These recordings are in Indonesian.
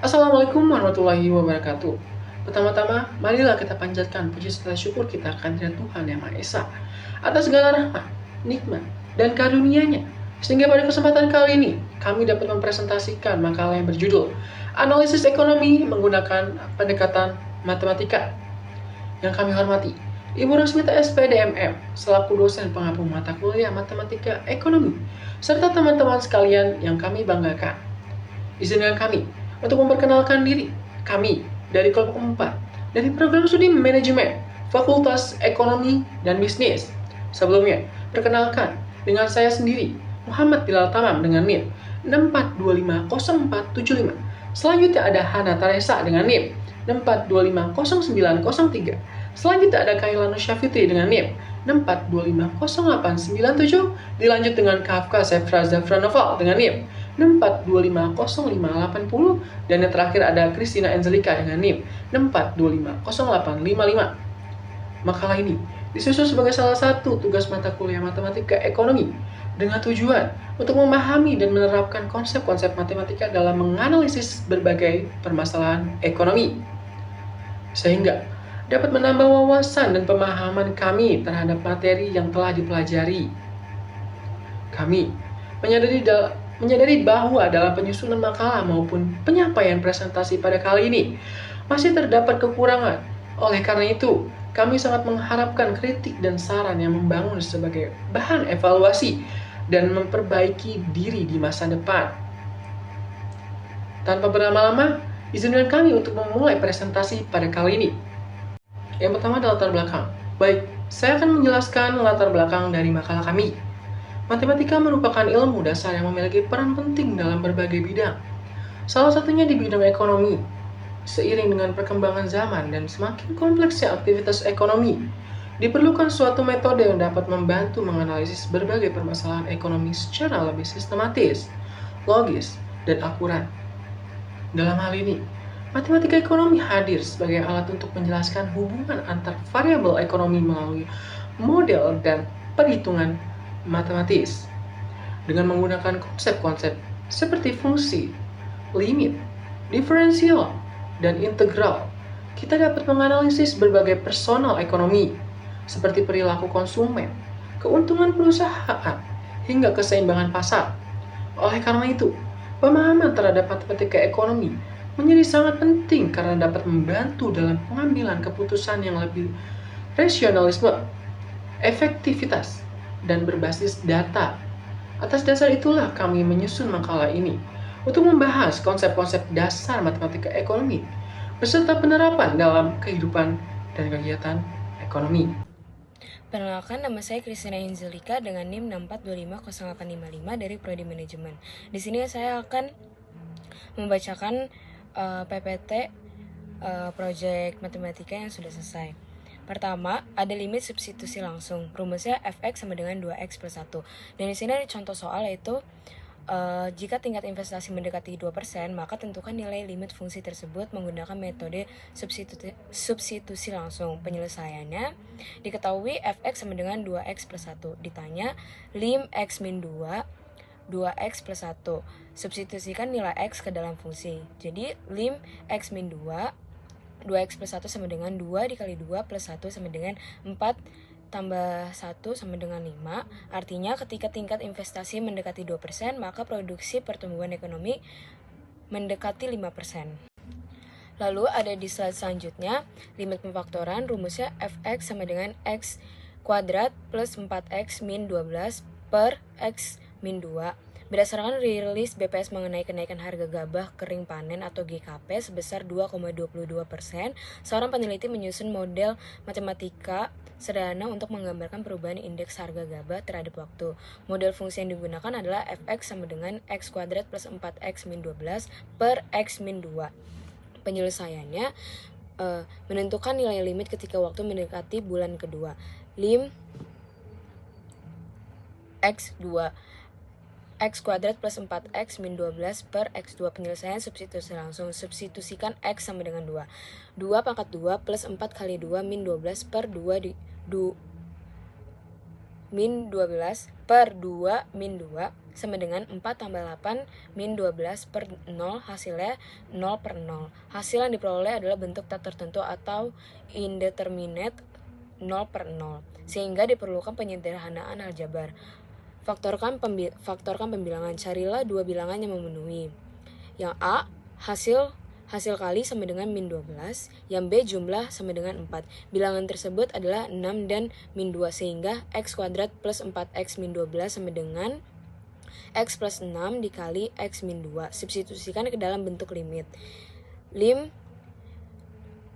Assalamualaikum warahmatullahi wabarakatuh. Pertama-tama, marilah kita panjatkan puji serta syukur kita kehadirat Tuhan Yang Maha Esa atas segala rahmat, nikmat, dan karunia-Nya. Sehingga pada kesempatan kali ini, kami dapat mempresentasikan makalah yang berjudul Analisis Ekonomi menggunakan pendekatan matematika. Yang kami hormati, Ibu Rosmita SPD MM, selaku dosen pengampu mata kuliah Matematika Ekonomi, serta teman-teman sekalian yang kami banggakan. Izinkan kami untuk memperkenalkan diri. Kami dari kelompok 4 dari program studi manajemen Fakultas Ekonomi dan Bisnis. Sebelumnya, perkenalkan dengan saya sendiri, Muhammad Bilal Tamam dengan NIM 64250475. Selanjutnya ada Hana Taresa dengan NIM 64250903. Selanjutnya ada Kailana Syafitri dengan NIM 64250897. Dilanjut dengan Kafka Sefra Zafranova dengan NIM 64250580. Dan yang terakhir ada Christina Angelika dengan NIM 64250855. Makalah ini disusun sebagai salah satu tugas mata kuliah Matematika Ekonomi dengan tujuan untuk memahami dan menerapkan konsep-konsep matematika dalam menganalisis berbagai permasalahan ekonomi, sehingga dapat menambah wawasan dan pemahaman kami terhadap materi yang telah dipelajari. Kami menyadari bahwa dalam penyusunan makalah maupun penyampaian presentasi pada kali ini masih terdapat kekurangan. Oleh karena itu, kami sangat mengharapkan kritik dan saran yang membangun sebagai bahan evaluasi dan memperbaiki diri di masa depan. Tanpa berlama-lama, izinkan kami untuk memulai presentasi pada kali ini. Yang pertama adalah latar belakang. Baik, saya akan menjelaskan latar belakang dari makalah kami. Matematika merupakan ilmu dasar yang memiliki peran penting dalam berbagai bidang. Salah satunya di bidang ekonomi. Seiring dengan perkembangan zaman dan semakin kompleksnya aktivitas ekonomi, diperlukan suatu metode yang dapat membantu menganalisis berbagai permasalahan ekonomi secara lebih sistematis, logis, dan akurat. Dalam hal ini, matematika ekonomi hadir sebagai alat untuk menjelaskan hubungan antar variabel ekonomi melalui model dan perhitungan matematis. Dengan menggunakan konsep-konsep seperti fungsi, limit, diferensial, dan integral, kita dapat menganalisis berbagai personal ekonomi seperti perilaku konsumen, keuntungan perusahaan, hingga keseimbangan pasar. Oleh karena itu, pemahaman terhadap matematika ekonomi menjadi sangat penting karena dapat membantu dalam pengambilan keputusan yang lebih rasionalisme, efektivitas, dan berbasis data. Atas dasar itulah kami menyusun makalah ini untuk membahas konsep-konsep dasar matematika ekonomi beserta penerapan dalam kehidupan dan kegiatan ekonomi. Perkenalkan, nama saya Christina Angelika dengan NIM 64250855 dari Prodi Manajemen. Di sini saya akan membacakan PPT proyek matematika yang sudah selesai. Pertama, ada limit substitusi langsung. Rumusnya fx sama dengan 2x plus 1. Dan di sini ada contoh soal yaitu jika tingkat investasi mendekati 2%, maka tentukan nilai limit fungsi tersebut menggunakan metode substitusi langsung. Penyelesaiannya, diketahui fx sama dengan 2x plus 1. Ditanya, lim x min 2, 2x plus 1. Substitusikan nilai x ke dalam fungsi. Jadi, lim x min 2, 2x plus 1 sama dengan 2 dikali 2 plus 1 sama dengan 4 tambah 1 sama dengan 5. Artinya ketika tingkat investasi mendekati 2%, maka produksi pertumbuhan ekonomi mendekati 5%. Lalu ada di slide selanjutnya, limit pemfaktoran, rumusnya fx sama dengan x kuadrat plus 4x min 12 per x min 2. Berdasarkan rilis BPS mengenai kenaikan harga gabah kering panen atau GKP sebesar 2,22%, seorang peneliti menyusun model matematika sederhana untuk menggambarkan perubahan indeks harga gabah terhadap waktu. Model fungsi yang digunakan adalah fx sama dengan x kuadrat plus 4x min 12 per x min 2. Penyelesaiannya, menentukan nilai limit ketika waktu mendekati bulan kedua. Lim x2 x kuadrat plus 4x min 12 per x2. Penyelesaian substitusi langsung. Substitusikan x sama dengan 2. 2 pangkat 2 plus 4 kali 2 min 12 per 2 min 12 per 2 min 2 sama dengan 4 tambah 8 min 12 per 0, hasilnya 0 per 0. Hasil yang diperoleh adalah bentuk tak tertentu atau indeterminate 0 per 0, sehingga diperlukan penyederhanaan aljabar. Faktorkan pembilangan, carilah dua bilangan yang memenuhi. Yang A, hasil kali sama dengan min 12, yang B, jumlah sama dengan 4. Bilangan tersebut adalah 6 dan min 2, sehingga x kuadrat plus 4x min 12 sama dengan x plus 6 dikali x min 2. Substitusikan ke dalam bentuk limit. Lim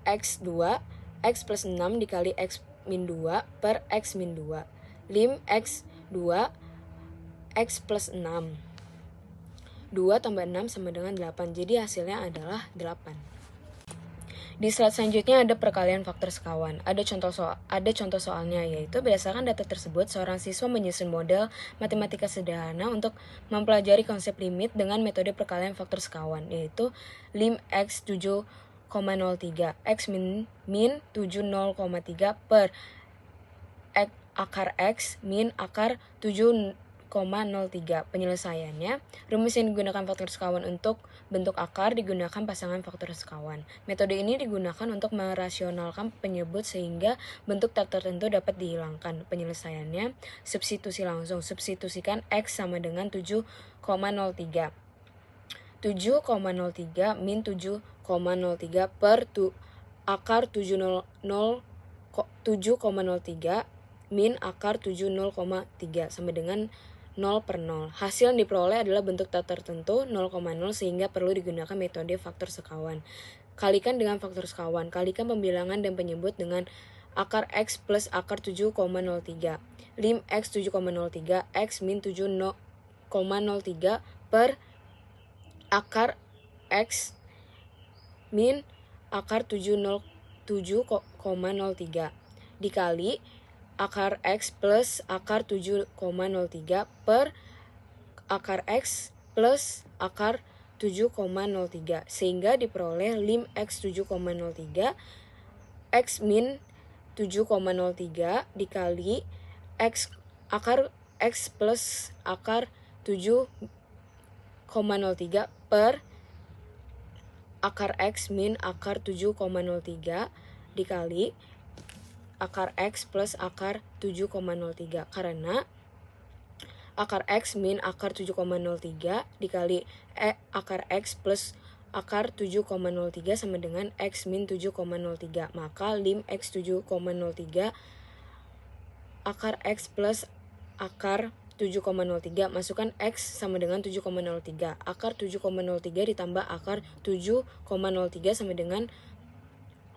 x2, x plus 6 dikali x min 2 per x min 2. Lim x2, x plus 6. 2 tambah 6 sama dengan 8, jadi hasilnya adalah 8. Di slide selanjutnya ada perkalian faktor sekawan. Ada contoh soalnya, yaitu berdasarkan data tersebut, seorang siswa menyusun model matematika sederhana untuk mempelajari konsep limit dengan metode perkalian faktor sekawan, yaitu lim x 7,03, x min 7,03 per akar x min akar 7,03. Penyelesaiannya, rumus yang digunakan faktor sekawan untuk bentuk akar digunakan pasangan faktor sekawan. Metode ini digunakan untuk merasionalkan penyebut sehingga bentuk tak tertentu dapat dihilangkan. Penyelesaiannya, substitusi langsung. Substitusikan x sama dengan 7,03. 7,03 min 7,03 per akar 7,03 min akar 7,03 sama dengan 0 per 0. Hasil yang diperoleh adalah bentuk tak tertentu 0,0, sehingga perlu digunakan metode faktor sekawan. Kalikan dengan faktor sekawan. Kalikan pembilangan dan penyebut dengan akar x plus akar 7,03. Lim x 7,03 x min 7,03 per akar x min akar 7,03 dikali akar x plus akar 7,03 per akar x plus akar 7,03, sehingga diperoleh lim x 7,03 x min 7,03 dikali akar x plus akar 7,03 per akar x min akar 7,03 dikali akar x plus akar 7,03, karena akar x min akar 7,03 dikali akar x plus akar 7,03 sama dengan x min 7,03, maka lim x 7,03 akar x plus akar 7,03, masukkan x sama dengan 7,03, akar 7,03 ditambah akar 7,03 sama dengan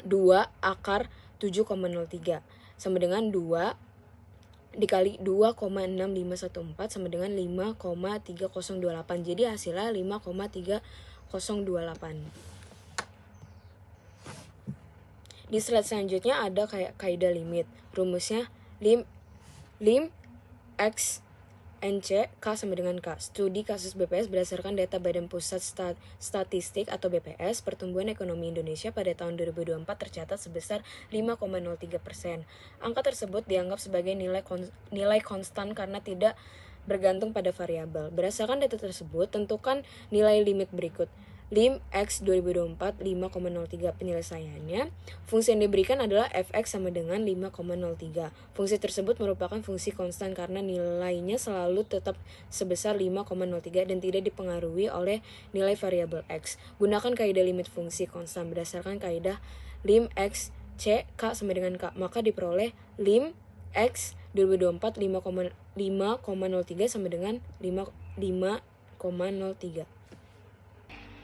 2 akar 7,03 sama dengan 2 dikali 2,6514 sama dengan 5,3028. Jadi hasilnya 5,3028. Di slide selanjutnya ada kaidah limit. Rumusnya lim x NC K sama dengan K. Studi kasus BPS berdasarkan data Badan Pusat Statistik atau BPS, pertumbuhan ekonomi Indonesia pada tahun 2024 tercatat sebesar 5,03%. Angka tersebut dianggap sebagai nilai konstan karena tidak bergantung pada variabel. Berdasarkan data tersebut, tentukan nilai limit berikut. Lim x 2024 5,03. Penyelesaiannya, fungsi yang diberikan adalah fx sama dengan 5,03. Fungsi tersebut merupakan fungsi konstan karena nilainya selalu tetap sebesar 5,03 dan tidak dipengaruhi oleh nilai variabel x. Gunakan kaidah limit fungsi konstan berdasarkan kaidah lim x c k sama dengan k, maka diperoleh lim x 2024 5,03 sama dengan 5,03.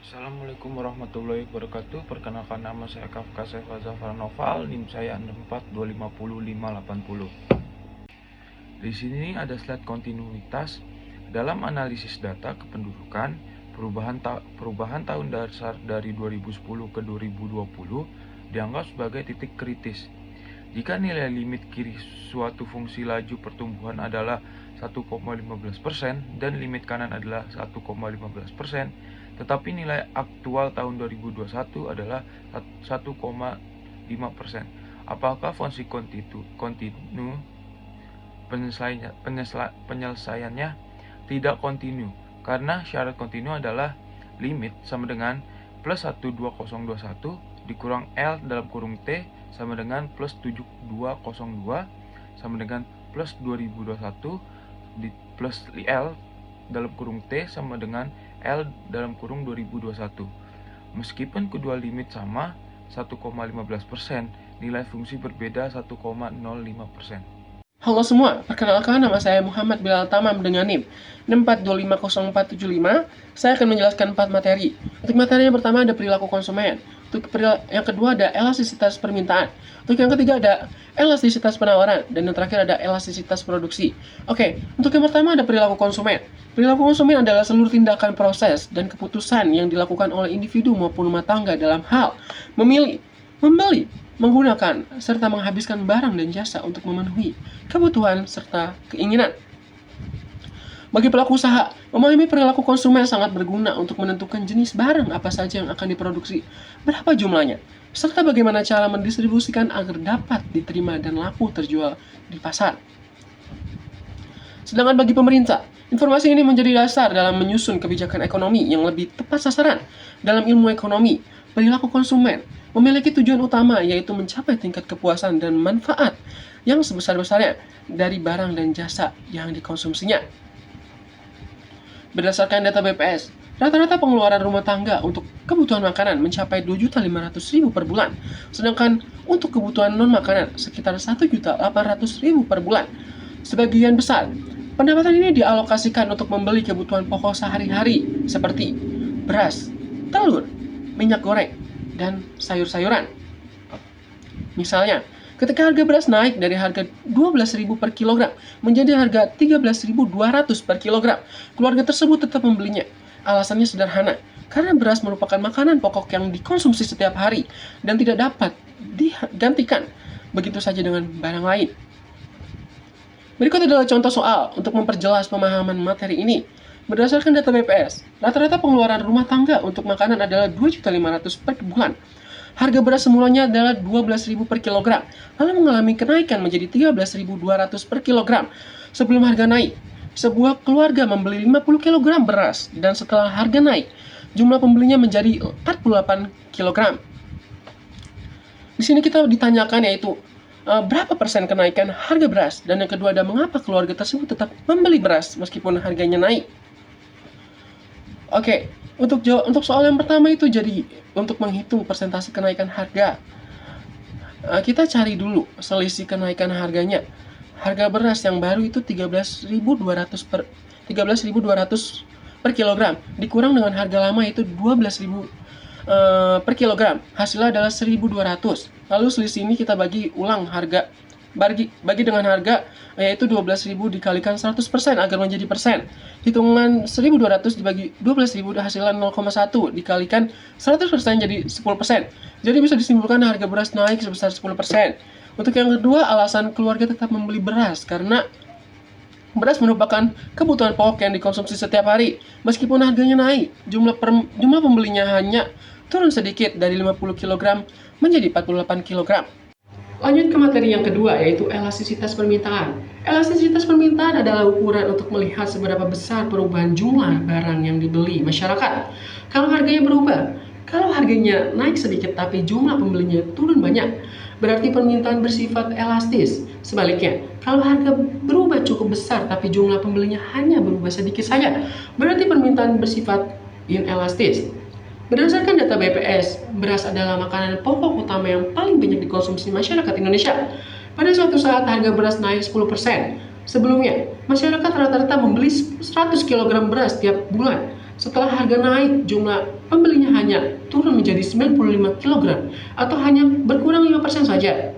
Assalamualaikum warahmatullahi wabarakatuh. Perkenalkan, nama saya Kafka Saiful Zafar Noval, NIM saya 64250 550. Di sini ada slide kontinuitas dalam analisis data kependudukan. Perubahan tahun dasar dari 2010 ke 2020 dianggap sebagai titik kritis. Jika nilai limit kiri suatu fungsi laju pertumbuhan adalah 1,15% dan limit kanan adalah 1,15%, tetapi nilai aktual tahun 2021 adalah 1,5%. Apakah fungsi kontinu penyelesaiannya tidak kontinu, karena syarat kontinu adalah limit sama dengan plus 12021 dikurang L dalam kurung T sama dengan plus 7202 sama dengan plus 2021 di plus L dalam kurung T sama dengan L dalam kurung 2021. Meskipun kedua limit sama 1,15%, nilai fungsi berbeda 1,05%. Halo semua, perkenalkan nama saya Muhammad Bilal Tamam dengan NIM 6425047 Saya akan menjelaskan 4 materi. Untuk materi yang pertama ada perilaku konsumen. Untuk yang kedua ada elastisitas permintaan. Untuk yang ketiga ada elastisitas penawaran. Dan yang terakhir ada elastisitas produksi. Oke, untuk yang pertama ada perilaku konsumen. Perilaku konsumen adalah seluruh tindakan, proses, dan keputusan yang dilakukan oleh individu maupun rumah tangga dalam hal memilih, membeli, menggunakan, serta menghabiskan barang dan jasa untuk memenuhi kebutuhan serta keinginan. Bagi pelaku usaha, memahami perilaku konsumen sangat berguna untuk menentukan jenis barang apa saja yang akan diproduksi, berapa jumlahnya, serta bagaimana cara mendistribusikan agar dapat diterima dan laku terjual di pasar. Sedangkan bagi pemerintah, informasi ini menjadi dasar dalam menyusun kebijakan ekonomi yang lebih tepat sasaran. Dalam ilmu ekonomi, perilaku konsumen memiliki tujuan utama yaitu mencapai tingkat kepuasan dan manfaat yang sebesar-besarnya dari barang dan jasa yang dikonsumsinya. Berdasarkan data BPS, rata-rata pengeluaran rumah tangga untuk kebutuhan makanan mencapai 2.500.000 per bulan, sedangkan untuk kebutuhan non-makanan sekitar 1.800.000 per bulan. Sebagian besar pendapatan ini dialokasikan untuk membeli kebutuhan pokok sehari-hari seperti beras, telur, minyak goreng, dan sayur-sayuran. Misalnya, ketika harga beras naik dari harga 12.000 per kilogram menjadi harga 13.200 per kilogram, keluarga tersebut tetap membelinya. Alasannya sederhana, karena beras merupakan makanan pokok yang dikonsumsi setiap hari dan tidak dapat digantikan begitu saja dengan barang lain. Berikut adalah contoh soal untuk memperjelas pemahaman materi ini. Berdasarkan data BPS, rata-rata pengeluaran rumah tangga untuk makanan adalah 2.500.000 per bulan. Harga beras semulanya adalah 12.000 per kilogram, lalu mengalami kenaikan menjadi 13.200 per kilogram. Sebelum harga naik, sebuah keluarga membeli 50 kg beras, dan setelah harga naik, jumlah pembelinya menjadi 48 kg. Di sini kita ditanyakan yaitu berapa persen kenaikan harga beras, dan yang kedua ada mengapa keluarga tersebut tetap membeli beras meskipun harganya naik. Oke, untuk soal yang pertama itu jadi untuk menghitung persentase kenaikan harga, kita cari dulu selisih kenaikan harganya. Harga beras yang baru itu 13.200 per kilogram dikurang dengan harga lama itu 12.000 per kilogram, hasilnya adalah 1.200. Lalu selisih ini kita bagi ulang harga, bagi dengan harga yaitu 12.000 dikalikan 100% agar menjadi persen. Hitungan 1.200 dibagi 12.000 hasilnya 0,1 dikalikan 100% jadi 10%. Jadi bisa disimpulkan harga beras naik sebesar 10%. Untuk yang kedua, alasan keluarga tetap membeli beras karena beras merupakan kebutuhan pokok yang dikonsumsi setiap hari. Meskipun harganya naik, jumlah pembelinya hanya turun sedikit dari 50 kg menjadi 48 kg. Lanjut ke materi yang kedua, yaitu elastisitas permintaan. Elastisitas permintaan adalah ukuran untuk melihat seberapa besar perubahan jumlah barang yang dibeli masyarakat. Kalau harganya naik sedikit tapi jumlah pembelinya turun banyak, berarti permintaan bersifat elastis. Sebaliknya, kalau harga berubah cukup besar tapi jumlah pembelinya hanya berubah sedikit saja, berarti permintaan bersifat inelastis. Berdasarkan data BPS, beras adalah makanan pokok utama yang paling banyak dikonsumsi masyarakat Indonesia. Pada suatu saat harga beras naik 10%. Sebelumnya, masyarakat rata-rata membeli 100 kg beras tiap bulan. Setelah harga naik, jumlah pembelinya hanya turun menjadi 95 kg atau hanya berkurang 5% saja.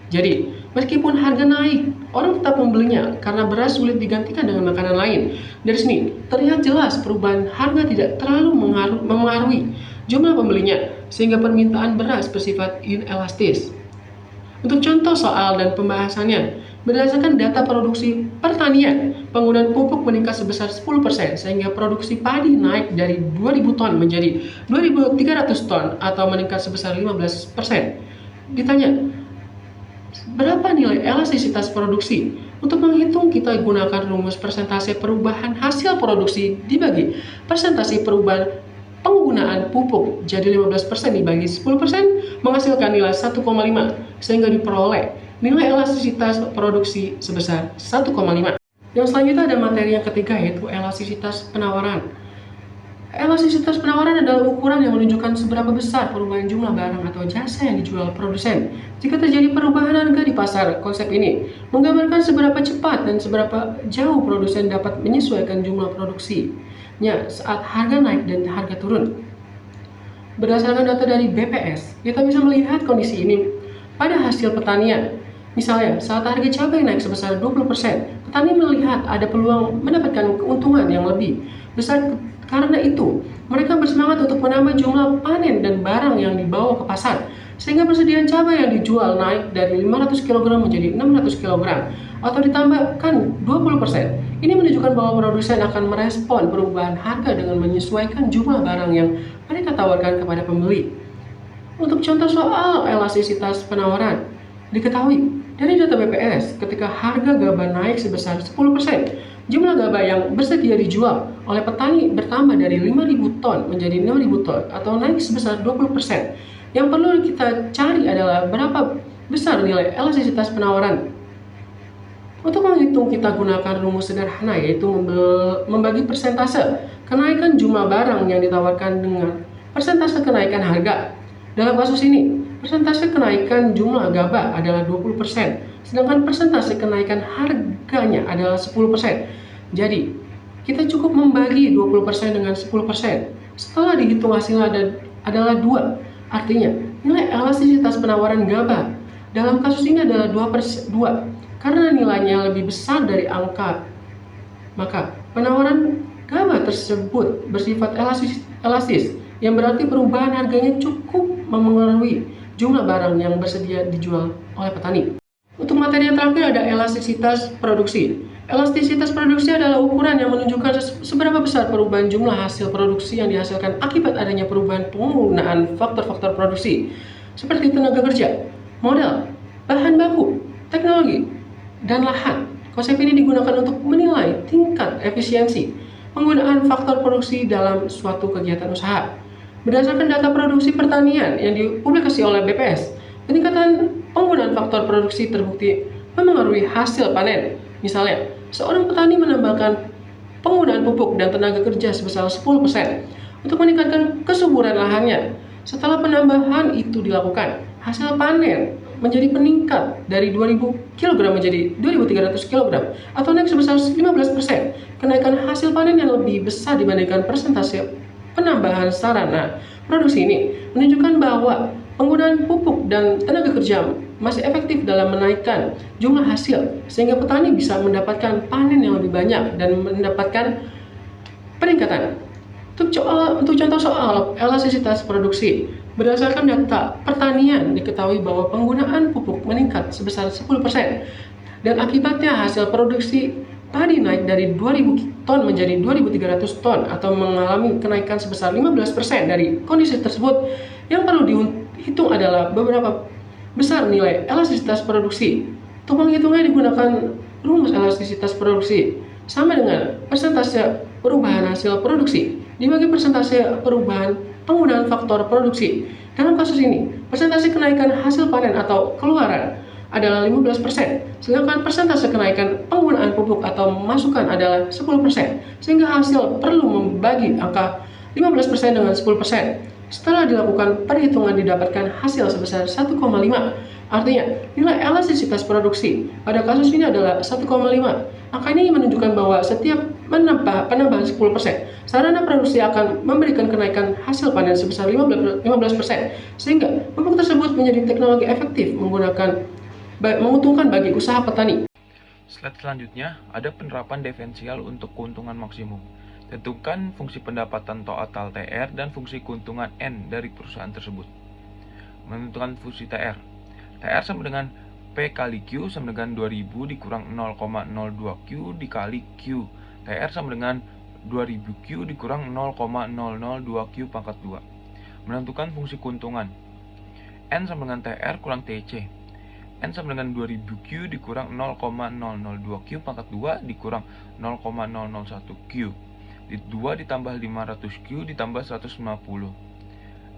Jadi, meskipun harga naik, orang tetap membelinya karena beras sulit digantikan dengan makanan lain. Dari sini, terlihat jelas perubahan harga tidak terlalu mempengaruhi jumlah pembelinya, sehingga permintaan beras bersifat inelastis. Untuk contoh soal dan pembahasannya, berdasarkan data produksi pertanian, penggunaan pupuk meningkat sebesar 10%, sehingga produksi padi naik dari 2.000 ton menjadi 2.300 ton atau meningkat sebesar 15%. Ditanya, Berapa nilai elastisitas produksi? Untuk menghitung, kita gunakan rumus persentase perubahan hasil produksi dibagi persentase perubahan penggunaan pupuk. Jadi 15% dibagi 10% menghasilkan nilai 1,5, sehingga diperoleh nilai elastisitas produksi sebesar 1,5. Yang selanjutnya ada materi yang ketiga, yaitu elastisitas penawaran. Elastisitas penawaran adalah ukuran yang menunjukkan seberapa besar perubahan jumlah barang atau jasa yang dijual produsen jika terjadi perubahan harga di pasar. Konsep ini menggambarkan seberapa cepat dan seberapa jauh produsen dapat menyesuaikan jumlah produksinya saat harga naik dan harga turun. Berdasarkan data dari BPS, kita bisa melihat kondisi ini pada hasil pertanian. Misalnya, saat harga cabai naik sebesar 20%, petani melihat ada peluang mendapatkan keuntungan yang lebih besar. Karena itu, mereka bersemangat untuk menambah jumlah panen dan barang yang dibawa ke pasar, sehingga persediaan cabai yang dijual naik dari 500 kg menjadi 600 kg, atau ditambahkan 20%. Ini menunjukkan bahwa produsen akan merespon perubahan harga dengan menyesuaikan jumlah barang yang mereka tawarkan kepada pembeli. Untuk contoh soal elastisitas penawaran, diketahui dari data BPS, ketika harga gabah naik sebesar 10%, jumlah gabah yang bersedia dijual oleh petani bertambah dari 5.000 ton menjadi 6.000 ton, atau naik sebesar 20%. Yang perlu kita cari adalah berapa besar nilai elastisitas penawaran. Untuk menghitung, kita gunakan rumus sederhana, yaitu membagi persentase kenaikan jumlah barang yang ditawarkan dengan persentase kenaikan harga. Dalam kasus ini, persentase kenaikan jumlah gabah adalah 20%, sedangkan persentase kenaikan harganya adalah 10%. Jadi, kita cukup membagi 20% dengan 10%. Setelah dihitung hasilnya adalah 2. Artinya, nilai elastisitas penawaran gabah dalam kasus ini adalah 2/2. Karena nilainya lebih besar dari angka, maka penawaran gabah tersebut bersifat elastis, yang berarti perubahan harganya cukup memengaruhi jumlah barang yang bersedia dijual oleh petani. Untuk materi yang terakhir ada elastisitas produksi. Elastisitas produksi adalah ukuran yang menunjukkan seberapa besar perubahan jumlah hasil produksi yang dihasilkan akibat adanya perubahan penggunaan faktor-faktor produksi, seperti tenaga kerja, modal, bahan baku, teknologi, dan lahan. Konsep ini digunakan untuk menilai tingkat efisiensi penggunaan faktor produksi dalam suatu kegiatan usaha. Berdasarkan data produksi pertanian yang dipublikasi oleh BPS, peningkatan penggunaan faktor produksi terbukti memengaruhi hasil panen. Misalnya, seorang petani menambahkan penggunaan pupuk dan tenaga kerja sebesar 10% untuk meningkatkan kesuburan lahannya. Setelah penambahan itu dilakukan, hasil panen menjadi peningkat dari 2.000 kg menjadi 2.300 kg, atau naik sebesar 15%. Kenaikan hasil panen yang lebih besar dibandingkan persentase penambahan sarana produksi ini menunjukkan bahwa penggunaan pupuk dan tenaga kerja masih efektif dalam menaikkan jumlah hasil, sehingga petani bisa mendapatkan panen yang lebih banyak dan mendapatkan peningkatan. Untuk contoh soal elastisitas produksi, berdasarkan data pertanian diketahui bahwa penggunaan pupuk meningkat sebesar 10%, dan akibatnya hasil produksi padi naik dari 2.000 ton menjadi 2.300 ton, atau mengalami kenaikan sebesar 15% dari kondisi tersebut. Yang perlu dihitung adalah beberapa besar nilai elastisitas produksi. Untuk menghitungnya digunakan rumus elastisitas produksi, sama dengan persentase perubahan hasil produksi dibagi persentase perubahan penggunaan faktor produksi. Dalam kasus ini, persentase kenaikan hasil panen atau keluaran adalah 15%, sedangkan persentase kenaikan penggunaan pupuk atau masukan adalah 10%, sehingga hasil perlu membagi angka 15% dengan 10%. Setelah dilakukan perhitungan, didapatkan hasil sebesar 1,5. Artinya, nilai elastisitas produksi pada kasus ini adalah 1,5. Angka ini menunjukkan bahwa setiap penambahan 10%, sarana produksi akan memberikan kenaikan hasil panen sebesar 15%, sehingga pupuk tersebut menjadi teknologi efektif menguntungkan bagi usaha petani. Slide selanjutnya ada penerapan diferensial untuk keuntungan maksimum. Tentukan fungsi pendapatan total TR dan fungsi keuntungan N dari perusahaan tersebut. Menentukan fungsi TR. TR sama dengan P kali Q sama dengan 2000 dikurang 0,02 Q dikali Q. TR sama dengan 2000 Q dikurang 0,002 Q pangkat 2. Menentukan fungsi keuntungan. N sama dengan TR kurang TC. N sama dengan 2000Q dikurang 0,002Q pangkat 2 dikurang 0,001Q. 2 ditambah 500Q ditambah 150.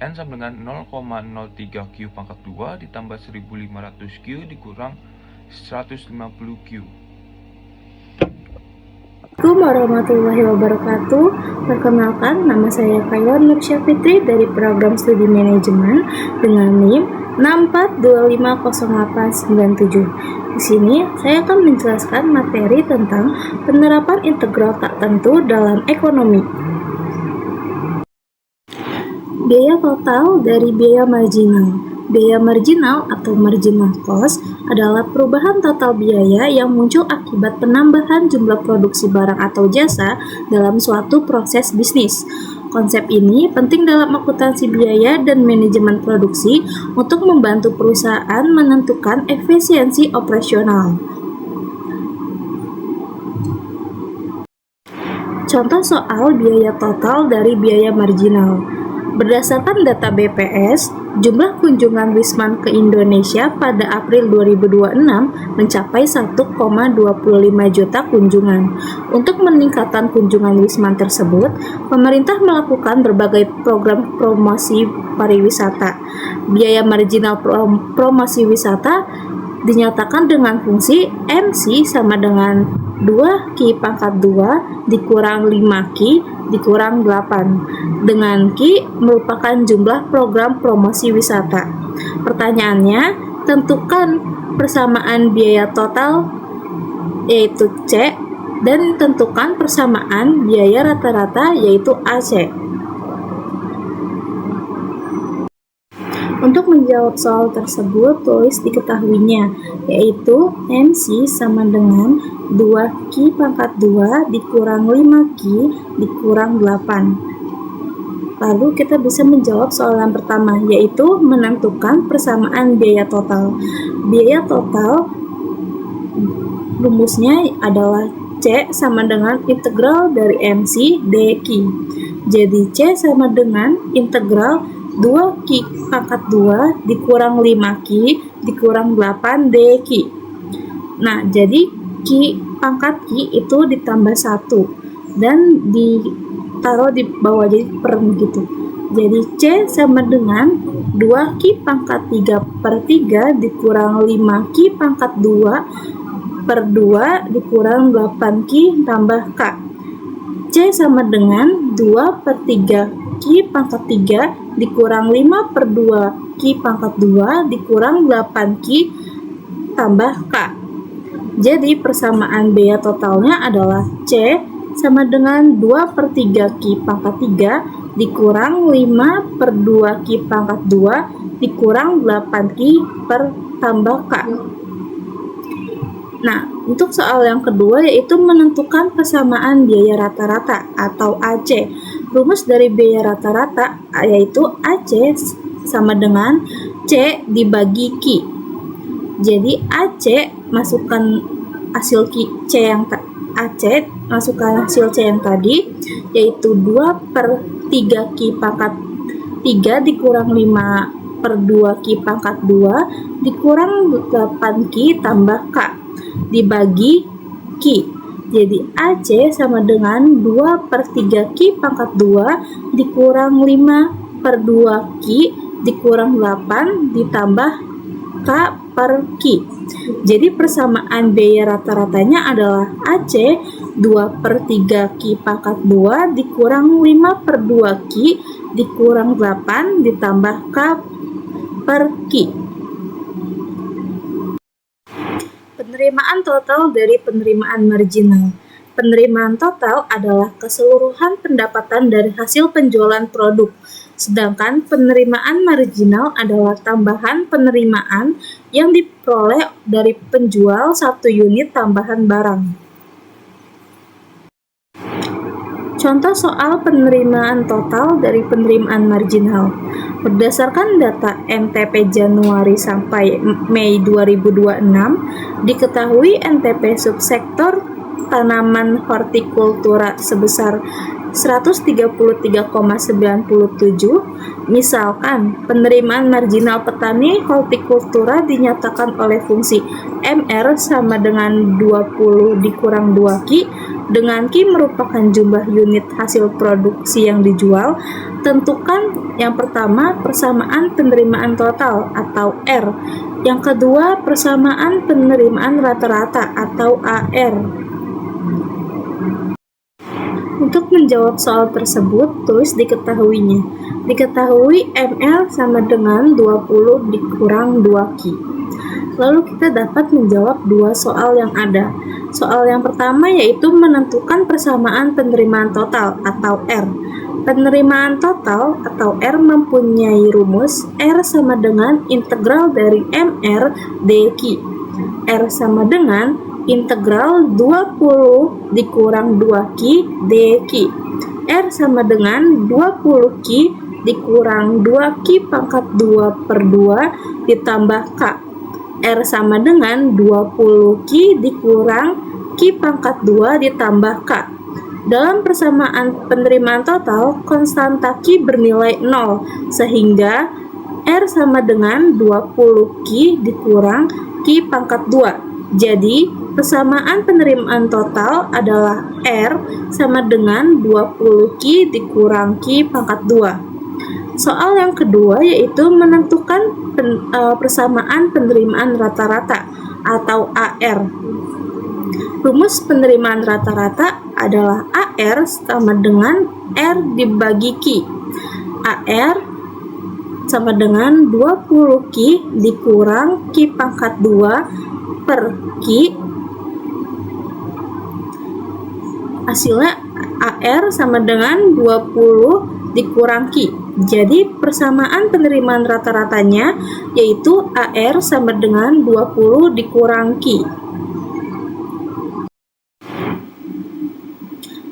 N sama dengan 0,03Q pangkat 2 ditambah 1500Q dikurang 150Q. Assalamualaikum warahmatullahi wabarakatuh. Perkenalkan, nama saya Kailan Nursya Fitri dari program studi manajemen dengan NIM 64250897. Di sini saya akan menjelaskan materi tentang penerapan integral tak tentu dalam ekonomi. Biaya total dari biaya marginal. Biaya marginal atau marginal cost adalah perubahan total biaya yang muncul akibat penambahan jumlah produksi barang atau jasa dalam suatu proses bisnis. Konsep ini penting dalam akuntansi biaya dan manajemen produksi untuk membantu perusahaan menentukan efisiensi operasional. Contoh soal biaya total dari biaya marginal. Berdasarkan data BPS, jumlah kunjungan Wisman ke Indonesia pada April 2026 mencapai 1,25 juta kunjungan. Untuk meningkatkan kunjungan Wisman tersebut, pemerintah melakukan berbagai program promosi pariwisata. Biaya marginal promosi wisata dinyatakan dengan fungsi MC sama dengan 2Q pangkat 2 dikurang 5Q dikurang 8, dengan Q merupakan jumlah program promosi wisata. Pertanyaannya, tentukan persamaan biaya total yaitu C dan tentukan persamaan biaya rata-rata yaitu AC. Untuk menjawab soal tersebut, tulis diketahuinya, yaitu MC sama dengan 2Q pangkat 2 dikurang 5Q dikurang 8. Lalu kita bisa menjawab soal yang pertama, yaitu menentukan persamaan biaya total. Biaya total rumusnya adalah C sama dengan integral dari MC dQ. Jadi C sama dengan integral 2Q pangkat 2 dikurang 5Q dikurang 8 dQ. Nah, jadi Q pangkat Q itu ditambah 1 dan ditaruh di bawah jadi per gitu. Jadi C sama dengan 2Q pangkat 3 per 3 dikurang 5Q pangkat 2 per 2 dikurang 8Q tambah K. C sama dengan 2 per 3 Q pangkat 3 dikurang 5 per 2 Q pangkat 2 dikurang 8 Q tambah K. Jadi persamaan biaya totalnya adalah C sama dengan 2 per 3 Q pangkat 3 dikurang 5 per 2 Q pangkat 2 dikurang 8 Q per tambah K. Nah, untuk soal yang kedua yaitu menentukan persamaan biaya rata-rata atau AC. Rumus dari biaya rata-rata yaitu AC sama dengan C dibagi Q. Jadi AC masukkan hasil C yang AC masukkan hasil C yang tadi yaitu 2 per 3 Q pangkat 3 dikurang 5 per 2 Q pangkat 2 dikurang 8 Q tambah K dibagi Q. Jadi AC sama dengan 2 per 3 Q pangkat 2 dikurang 5 per 2 Q dikurang 8 ditambah K per Q. Jadi persamaan biaya rata-ratanya adalah AC 2 per 3 Q pangkat 2 dikurang 5 per 2 Q dikurang 8 ditambah K per Q. Penerimaan total dari penerimaan marginal. Penerimaan total adalah keseluruhan pendapatan dari hasil penjualan produk, sedangkan penerimaan marginal adalah tambahan penerimaan yang diperoleh dari penjual satu unit tambahan barang. Contoh soal penerimaan total dari penerimaan marginal. Berdasarkan data NTP Januari sampai Mei 2026, diketahui NTP subsektor tanaman hortikultura sebesar 133,97. Misalkan, penerimaan marginal petani hortikultura dinyatakan oleh fungsi MR sama dengan 20 dikurang 2Q, dengan Q merupakan jumlah unit hasil produksi yang dijual. Tentukan yang pertama persamaan penerimaan total atau R, yang kedua persamaan penerimaan rata-rata atau AR. Untuk menjawab soal tersebut, tulis diketahuinya. Diketahui ML sama dengan 20 dikurang 2Q. Lalu kita dapat menjawab dua soal yang ada. Soal yang pertama yaitu menentukan persamaan penerimaan total atau R. Penerimaan total atau R mempunyai rumus R sama dengan integral dari MR dQ. R sama dengan integral 20 dikurang 2Q dQ. R sama dengan 20Q dikurang 2Q pangkat 2 per 2 ditambah K. R sama dengan 20Q dikurang Q pangkat 2 ditambah K. Dalam persamaan penerimaan total, konstanta Q bernilai 0, sehingga R sama dengan 20Q dikurang Q pangkat 2. Jadi, persamaan penerimaan total adalah R sama dengan 20Q dikurang Q pangkat 2. Soal yang kedua yaitu menentukan persamaan penerimaan rata-rata atau AR. Rumus penerimaan rata-rata adalah AR sama dengan R dibagi Q. AR sama dengan 20Q dikurang Q pangkat 2 per Q. Hasilnya AR sama dengan 20 dikurang Q. Jadi persamaan penerimaan rata-ratanya yaitu AR sama dengan 20 dikurang Q.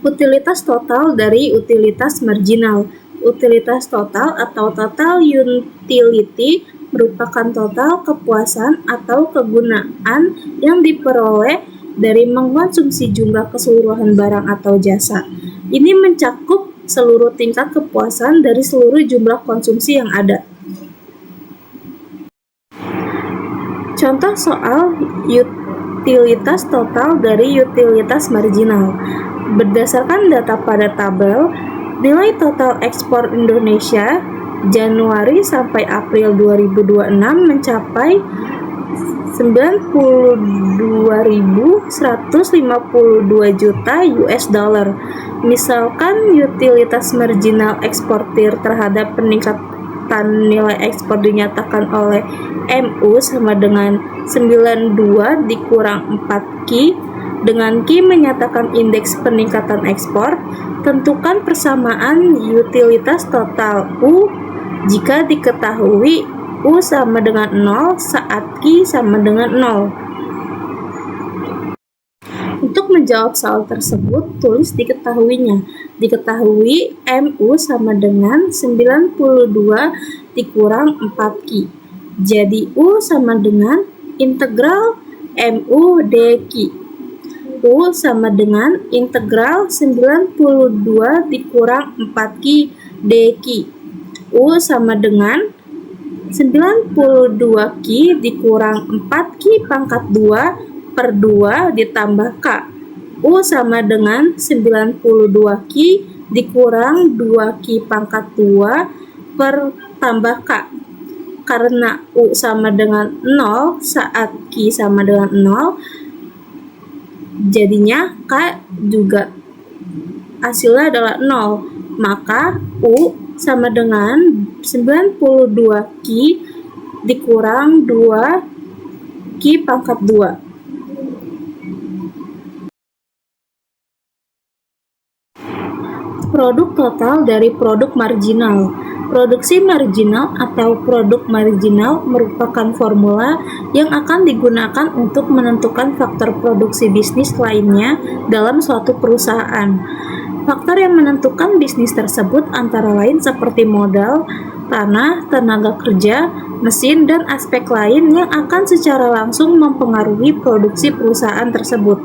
Utilitas total dari utilitas marginal. Utilitas total atau total utility merupakan total kepuasan atau kegunaan yang diperoleh dari mengkonsumsi jumlah keseluruhan barang atau jasa. Ini mencakup seluruh tingkat kepuasan dari seluruh jumlah konsumsi yang ada. Contoh soal utilitas total dari utilitas marginal. Berdasarkan data pada tabel, nilai total ekspor Indonesia Januari sampai April 2026 mencapai 92.152 juta US dollar. Misalkan utilitas marginal eksportir terhadap peningkatan nilai ekspor dinyatakan oleh MU sama dengan 92 dikurang 4Q, dengan Q menyatakan indeks peningkatan ekspor. Tentukan persamaan utilitas total U jika diketahui U sama dengan 0 saat Q sama dengan 0. Untuk menjawab soal tersebut, tulis diketahuinya. Diketahui MU sama dengan 92 dikurang 4Q. Jadi U sama dengan integral MU dQ. U sama dengan integral 92 dikurang 4Q dQ. U sama dengan 92Q dikurang 4Q pangkat 2 per 2 ditambah K. U sama dengan 92Q dikurang 2Q pangkat 2 per tambah K. Karena U sama dengan 0 saat Q sama dengan 0, jadinya K juga hasilnya adalah 0. Maka U sama dengan 92Q dikurang 2Q pangkat 2. Produk total dari produk marginal. Produksi marginal atau produk marginal merupakan formula yang akan digunakan untuk menentukan faktor produksi bisnis lainnya dalam suatu perusahaan. Faktor yang menentukan bisnis tersebut antara lain seperti modal, tanah, tenaga kerja, mesin, dan aspek lain yang akan secara langsung mempengaruhi produksi perusahaan tersebut.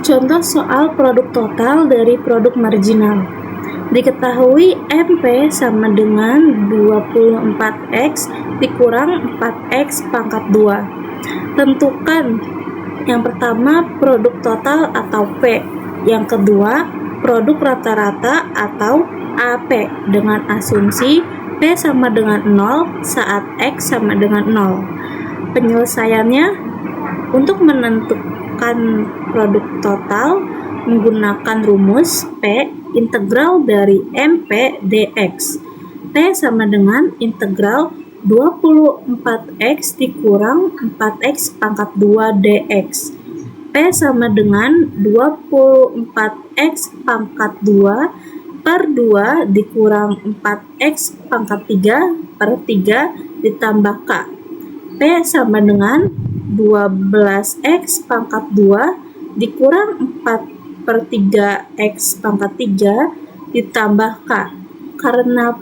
Contoh soal produk total dari produk marginal. Diketahui MP sama dengan 24X dikurang 4X pangkat 2. Tentukan yang pertama produk total atau P, yang kedua produk rata-rata atau AP dengan asumsi P sama dengan 0 saat X sama dengan 0. Penyelesaiannya, untuk menentukan produk total menggunakan rumus P integral dari MP dx. P sama dengan integral 24X dikurang 4X pangkat 2 dx. P sama dengan 24X pangkat 2 per 2 dikurang 4X pangkat 3 per 3 ditambah K. P sama dengan 12X pangkat 2 dikurang 4 per 3X pangkat 3 ditambah K. Karena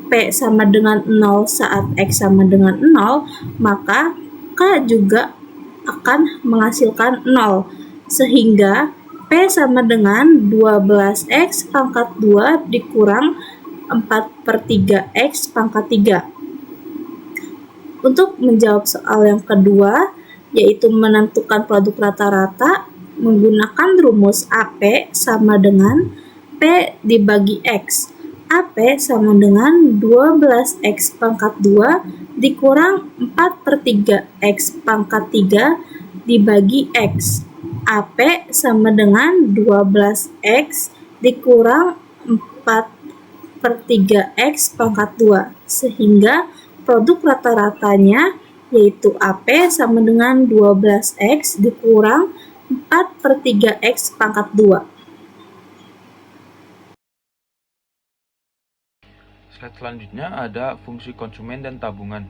P sama dengan 0 saat X sama dengan 0, maka K juga akan menghasilkan 0, sehingga P sama dengan 12X pangkat 2 dikurang 4 per 3X pangkat 3. Untuk menjawab soal yang kedua, yaitu menentukan produk rata-rata, menggunakan rumus AP sama dengan P dibagi X. AP sama dengan 12X pangkat 2 dikurang 4 per 3X pangkat 3 dibagi X. AP sama dengan 12X dikurang 4 per 3X pangkat 2, sehingga produk rata-ratanya yaitu AP sama dengan 12X dikurang 4 per 3X pangkat 2. Slide selanjutnya ada fungsi konsumen dan tabungan.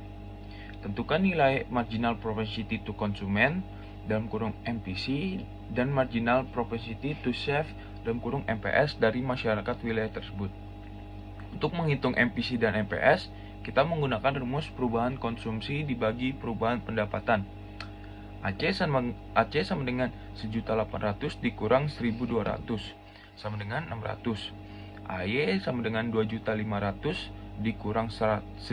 Tentukan nilai marginal propensity to consume dalam kurung MPC dan marginal propensity to save dalam kurung MPS dari masyarakat wilayah tersebut. Untuk menghitung MPC dan MPS, kita menggunakan rumus perubahan konsumsi dibagi perubahan pendapatan. AC sama dengan 1.800 dikurang 1.200 sama dengan 600. AY sama dengan 2.500 dikurang 1.500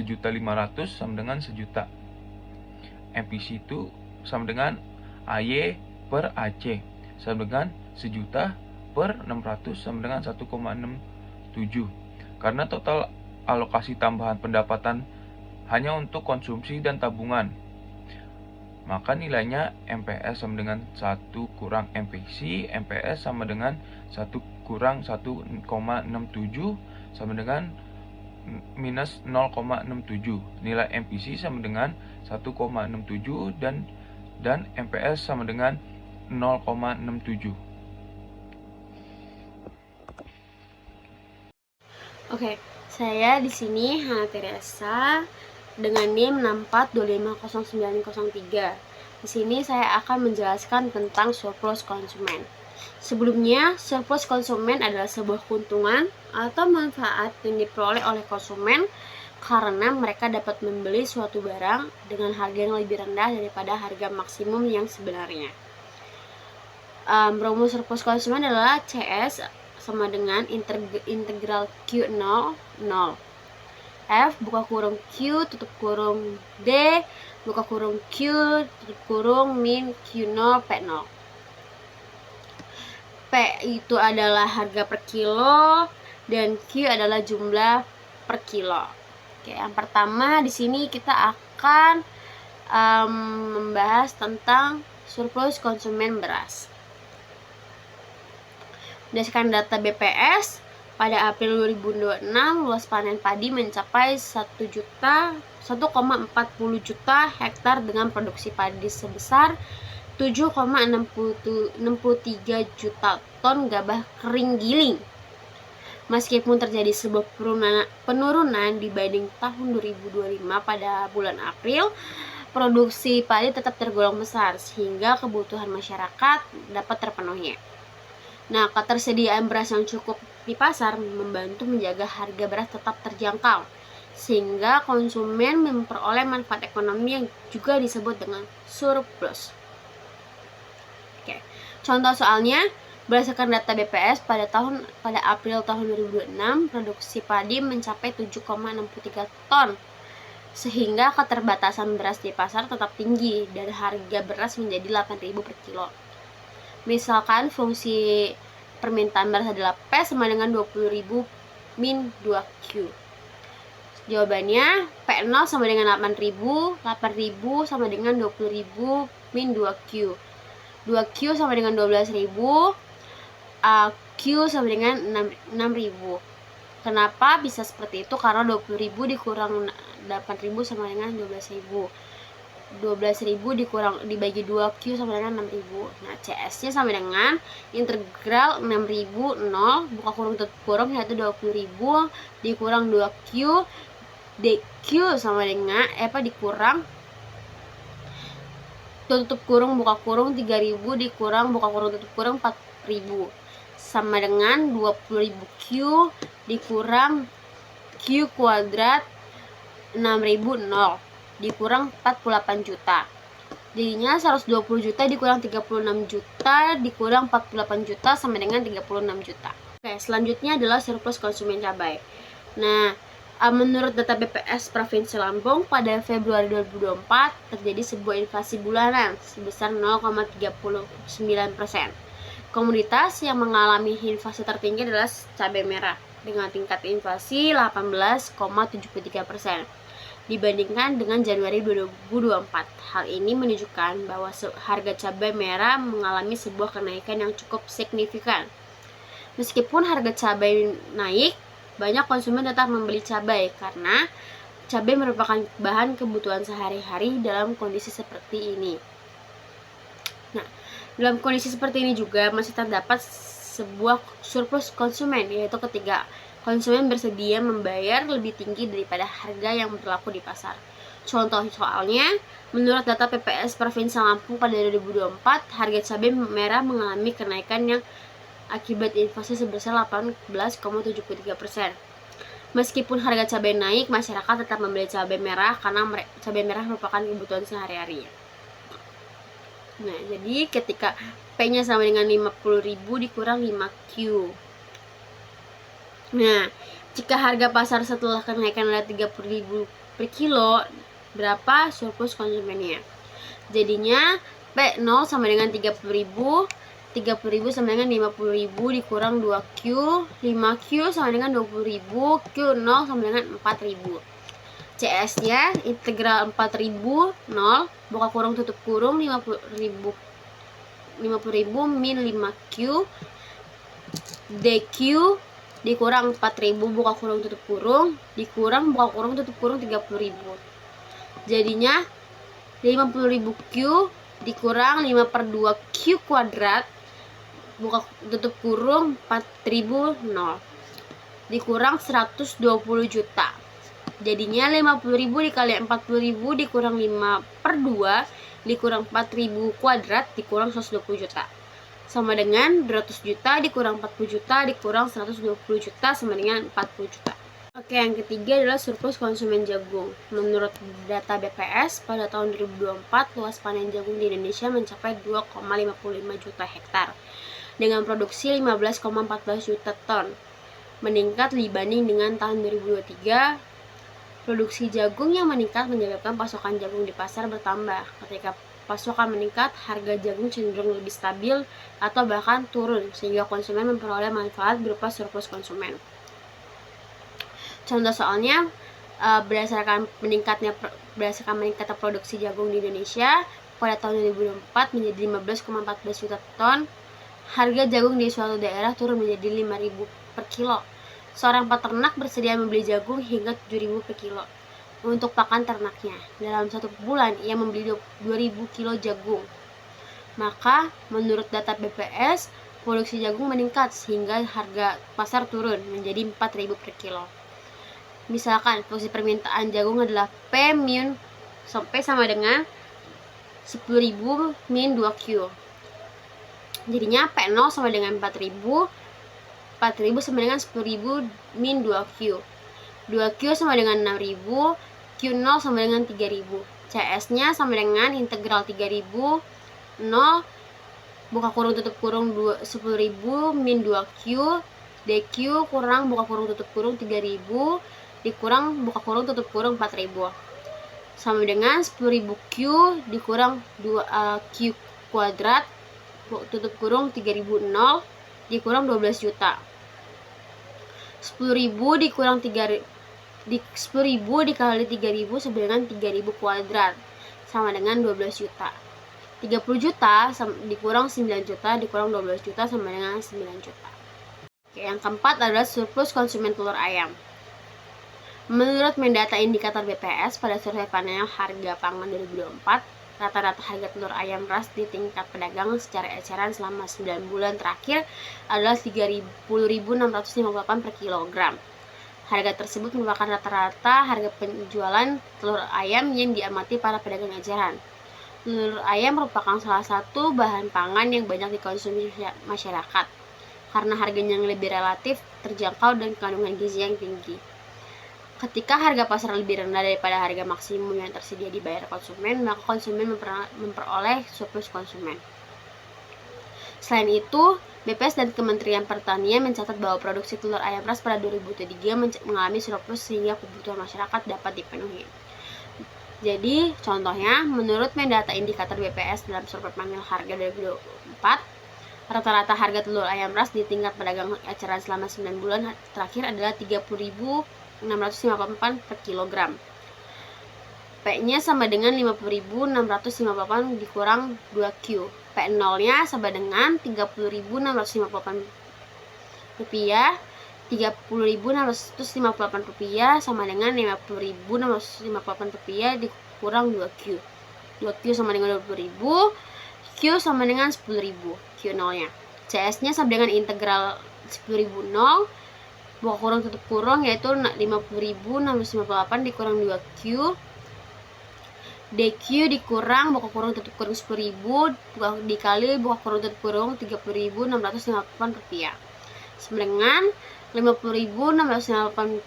sama dengan 1 juta. MPC itu sama dengan AY per AC sama dengan 1 juta per 600 sama dengan 1,67. Karena total alokasi tambahan pendapatan hanya untuk konsumsi dan tabungan, maka nilainya MPS sama dengan 1 kurang MPC. MPS sama dengan 1 kurang 1,67 sama dengan minus 0,67. Nilai MPC sama dengan 1,67 dan MPS sama dengan 0,67. Oke, saya di sini Hana Teresa dengan NIM 64250903. Di sini saya akan menjelaskan tentang surplus konsumen. Sebelumnya, surplus konsumen adalah sebuah keuntungan atau manfaat yang diperoleh oleh konsumen karena mereka dapat membeli suatu barang dengan harga yang lebih rendah daripada harga maksimum yang sebenarnya. Rumus surplus konsumen adalah CS sama dengan integral Q0 0. F buka kurung Q tutup kurung D buka kurung Q tutup kurung min Q0 P0. P itu adalah harga per kilo dan Q adalah jumlah per kilo. Oke, yang pertama di sini kita akan membahas tentang surplus konsumen beras. Berdasarkan data BPS, pada April 2026, luas panen padi mencapai 1,40 juta hektar dengan produksi padi sebesar 7,63 juta ton gabah kering giling. Meskipun terjadi sebuah penurunan dibanding tahun 2025 pada bulan April, produksi padi tetap tergolong besar sehingga kebutuhan masyarakat dapat terpenuhi. Nah, ketersediaan beras yang cukup di pasar membantu menjaga harga beras tetap terjangkau, sehingga konsumen memperoleh manfaat ekonomi yang juga disebut dengan surplus. Oke, contoh soalnya, Berdasarkan data BPS pada April tahun 2026, produksi padi mencapai 7,63 ton, sehingga keterbatasan beras di pasar tetap tinggi dan harga beras menjadi 8.000 per kilo. Misalkan fungsi permintaan beras adalah P sama dengan 20.000 min 2Q. Jawabannya P0 sama dengan 8.000, 8.000 sama dengan 20.000 min 2Q. 2Q sama dengan 12.000, Q sama dengan 6.000. Kenapa bisa seperti itu? Karena 20.000 dikurang 8.000 sama dengan 12.000. 12.000 dibagi 2Q sama dengan 6.000. Nah, CS-nya sama dengan integral 6.000 0 buka kurung tutup kurung yaitu 20.000 dikurang 2Q DQ sama dengan dikurang tutup kurung buka kurung 3.000 dikurang buka kurung tutup kurung 4.000 sama dengan 20.000 Q dikurang Q kuadrat 6.000 0 dikurang 48 juta. Jadinya 120 juta dikurang 36 juta dikurang 48 juta sama dengan 36 juta. Oke, selanjutnya adalah surplus konsumen cabai. Nah, menurut data BPS Provinsi Lampung pada Februari 2024 terjadi sebuah inflasi bulanan sebesar 0,39%. Komoditas yang mengalami inflasi tertinggi adalah cabai merah dengan tingkat inflasi 18,73% dibandingkan dengan Januari 2024. Hal ini menunjukkan bahwa harga cabai merah mengalami sebuah kenaikan yang cukup signifikan. Meskipun harga cabai naik, banyak konsumen tetap membeli cabai karena cabai merupakan bahan kebutuhan sehari-hari dalam kondisi seperti ini. Nah, dalam kondisi seperti ini juga masih terdapat sebuah surplus konsumen, yaitu ketika konsumen bersedia membayar lebih tinggi daripada harga yang berlaku di pasar. Contoh soalnya, menurut data PPS Provinsi Lampung pada 2024, harga cabai merah mengalami kenaikan yang akibat inflasi sebesar 18,73%. Meskipun harga cabai naik, masyarakat tetap membeli cabai merah karena cabai merah merupakan kebutuhan sehari-hari. Nah, jadi ketika P-nya sama dengan 50.000 dikurang 5Q. Nah, jika harga pasar setelah kenaikan adalah 30.000 per kilo, berapa surplus konsumennya? Jadinya P0 sama dengan 30.000, 30.000 sama dengan 50.000 dikurang 2Q, 5Q sama dengan 20.000, Q0 sama dengan 4.000. CS-nya integral 4.000 0 buka kurung tutup kurung 50.000 min 5Q DQ dikurang 4.000 buka kurung tutup kurung dikurang buka kurung tutup kurung 30.000. Jadinya 50.000 Q dikurang 5/2 Q kuadrat buka tutup kurung 4.000 0 dikurang 120 juta. Jadinya 50.000 dikali 40.000 dikurang 5/2 dikurang 4.000 kuadrat dikurang 120 juta. Sama dengan 200 juta dikurang 40 juta dikurang 120 juta sama dengan 40 juta. Oke, yang ketiga adalah surplus konsumen jagung. Menurut data BPS, pada tahun 2024, luas panen jagung di Indonesia mencapai 2,55 juta hektar dengan produksi 15,14 juta ton. Meningkat dibanding dengan tahun 2023. Produksi jagung yang meningkat menyebabkan pasokan jagung di pasar bertambah. Ketika pasokan meningkat, harga jagung cenderung lebih stabil atau bahkan turun, sehingga konsumen memperoleh manfaat berupa surplus konsumen. Contoh soalnya, berdasarkan meningkatnya produksi jagung di Indonesia pada tahun 2024 menjadi 15,14 juta ton, harga jagung di suatu daerah turun menjadi 5.000 per kilo. Seorang peternak bersedia membeli jagung hingga 7.000 per kilo untuk pakan ternaknya. Dalam satu bulan, ia membeli 2.000 kilo jagung. Maka, menurut data BPS, produksi jagung meningkat sehingga harga pasar turun menjadi 4.000 per kilo. Misalkan, fungsi permintaan jagung adalah P min sampai sama dengan 10.000 min 2Q. Jadinya P0 sama dengan 4.000 sama dengan 10.000 min 2Q. 2Q sama dengan 6.000, Q0 sama dengan 3.000. CS-nya sama dengan integral 3.000 0 buka kurung tutup kurung 10.000 min 2Q DQ kurang buka kurung tutup kurung 3.000 dikurang buka kurung tutup kurung 4.000 sama dengan 10.000 Q dikurang 2Q kuadrat tutup kurung 3.000 0 dikurang 12 juta. 10.000 dikurang 10.000 dikali 3.000 sama dengan 3.000 kuadrat sama dengan 12 juta. 30 juta dikurang 9 juta dikurang 12 juta sama dengan 9 juta. Oke, yang keempat adalah surplus konsumen telur ayam. Menurut Mendata Indikator BPS pada survei panel harga pangan 2024, rata-rata harga telur ayam ras di tingkat pedagang secara eceran selama 9 bulan terakhir adalah 10.658 per kilogram. Harga tersebut merupakan rata-rata harga penjualan telur ayam yang diamati para pedagang eceran. Telur ayam merupakan salah satu bahan pangan yang banyak dikonsumsi masyarakat karena harganya yang lebih relatif terjangkau dan kandungan gizi yang tinggi. Ketika harga pasar lebih rendah daripada harga maksimum yang tersedia dibayar konsumen, maka konsumen memperoleh surplus konsumen. Selain itu, BPS dan Kementerian Pertanian mencatat bahwa produksi telur ayam ras pada 2023 mengalami surplus sehingga kebutuhan masyarakat dapat dipenuhi. Jadi, contohnya, menurut Mendata Indikator BPS dalam survei panel harga 2024, rata-rata harga telur ayam ras di tingkat pedagang eceran selama 9 bulan terakhir adalah 30.658 per kilogram. P-nya sama dengan 50.658 dikurang 2Q. P0-nya sama dengan 30.658 rupiah. 30.658 rupiah sama dengan 50.658 rupiah dikurang 2Q. 2Q sama dengan 20.000, Q sama dengan 10.000, Q0-nya. CS-nya sama dengan integral 10.000 0 buka kurung tutup kurung yaitu 50.658 dikurang 2Q DQ dikurang buka kurung tutup kurung 10.000 dikali buka kurung tutup kurung 30.658 rupiah sama dengan 50.658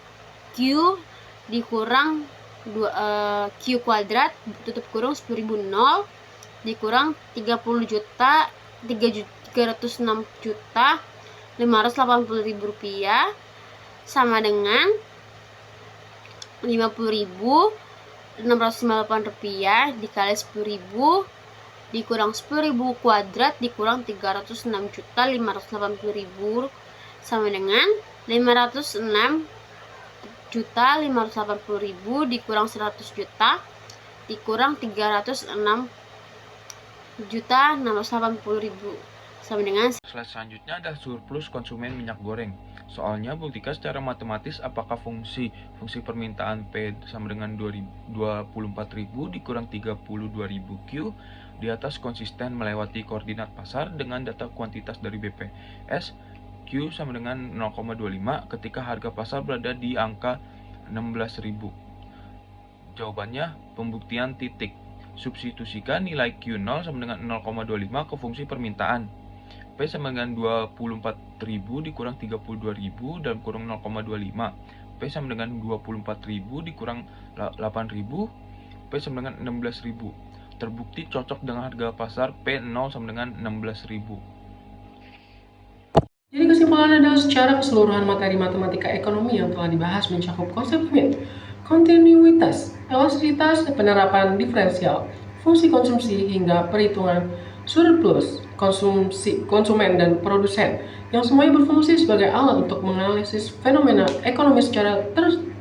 Q dikurang Q kuadrat tutup kurung 10.000 0 dikurang 306 juta 580.000 rupiah sama dengan 50.698 rupiah dikali 10.000 dikurang 10.000 kuadrat dikurang 306 juta 580.000 sama dengan 506 juta 580.000 dikurang 100 juta dikurang 306 juta 680.000 sama dengan. Slide selanjutnya adalah surplus konsumen minyak goreng. Soalnya buktikan secara matematis apakah fungsi permintaan P sama dengan 24.000 dikurang 32.000 Q di atas konsisten melewati koordinat pasar dengan data kuantitas dari BPS Q sama dengan 0,25 ketika harga pasar berada di angka 16.000. Jawabannya pembuktian titik. Substitusikan nilai Q0 sama dengan 0,25 ke fungsi permintaan. P sama dengan 24.000 dikurang 32.000 dalam kurung 0,25. P sama dengan 24.000 dikurang 8.000. P sama dengan 16.000. Terbukti cocok dengan harga pasar P0 sama dengan 16.000. Jadi kesimpulannya adalah secara keseluruhan materi matematika ekonomi yang telah dibahas mencakup konsep limit, kontinuitas, elastisitas, penerapan diferensial, fungsi konsumsi hingga perhitungan surplus konsumen dan produsen yang semuanya berfungsi sebagai alat untuk menganalisis fenomena ekonomi secara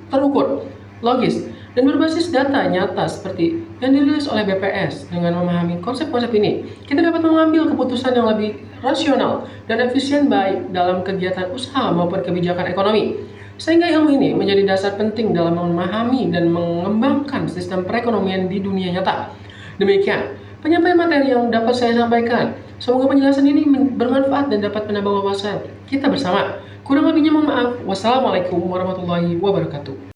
terukur, logis, dan berbasis data nyata seperti yang dirilis oleh BPS. Dengan memahami konsep-konsep ini, kita dapat mengambil keputusan yang lebih rasional dan efisien baik dalam kegiatan usaha maupun kebijakan ekonomi. Sehingga ilmu ini menjadi dasar penting dalam memahami dan mengembangkan sistem perekonomian di dunia nyata. Demikian penyampaian materi yang dapat saya sampaikan. Semoga penjelasan ini bermanfaat dan dapat menambah wawasan kita bersama. Kurang lebihnya mohon maaf. Wassalamualaikum warahmatullahi wabarakatuh.